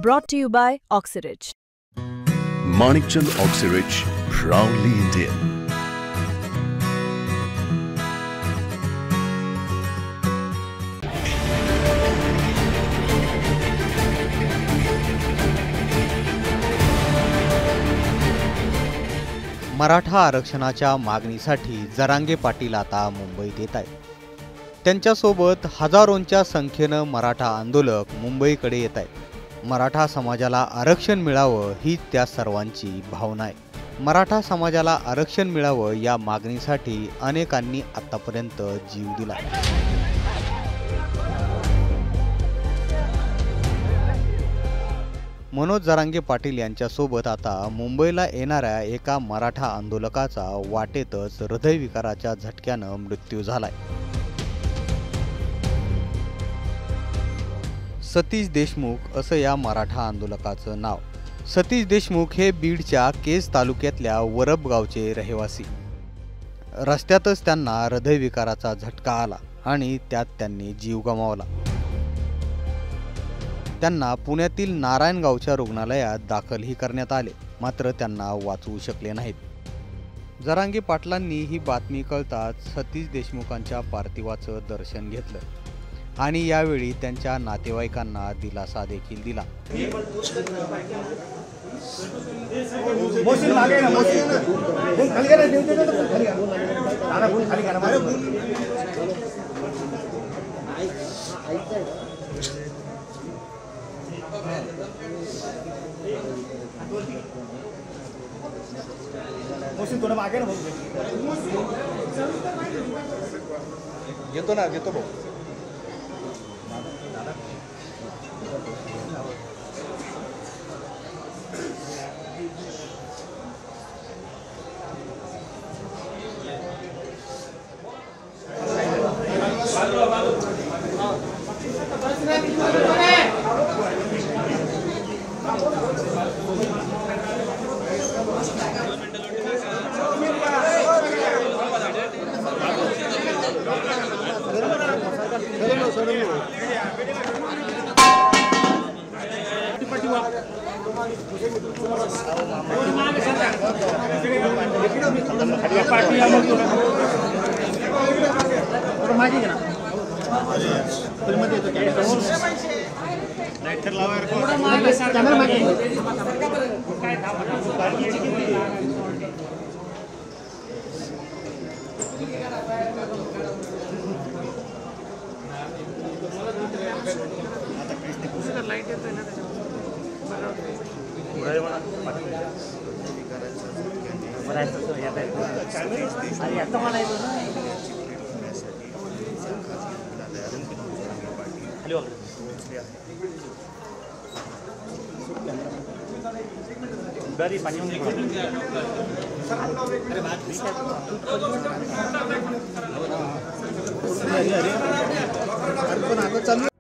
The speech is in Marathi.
Brought to you by Oxyrich. Manikchand Oxyrich, proudly Indian. Maratha आरक्षणाच्या मागणीसाठी जरांगे पाटील आता मुंबईत येत आहेत. त्यांच्यासोबत हजारोंच्या संख्येनं मराठा आंदोलक मुंबईकडे येत आहेत. मराठा समाजाला आरक्षण मिळावं ही त्या सर्वांची भावना आहे. मराठा समाजाला आरक्षण मिळावं या मागणीसाठी अनेकांनी आतापर्यंत जीव दिला. मनोज जरांगे पाटील यांच्यासोबत आता मुंबईला येणाऱ्या एका मराठा आंदोलकाचा वाटेतच हृदयविकाराच्या झटक्यानं मृत्यू झालाय. सतीश देशमुख असं या मराठा आंदोलकाचं नाव. सतीश देशमुख हे बीडच्या केज तालुक्यातल्या वरब गावचे रहिवासी. रस्त्यातच त्यांना हृदयविकाराचा झटका आला आणि त्यात त्यांनी जीव गमावला. त्यांना पुण्यातील नारायणगावच्या रुग्णालयात दाखलही करण्यात आले, मात्र त्यांना वाचवू शकले नाहीत. जरांगे पाटलांनी ही बातमी कळताच सतीश देशमुखांच्या पार्थिवाचं दर्शन घेतलं आणि यावेळी त्यांच्या नातेवाईकांना दिलासा देखील दिला. थोडं मागे ना येतो ना येतो भाऊ. लाईट येतोय ना त्याच्यावर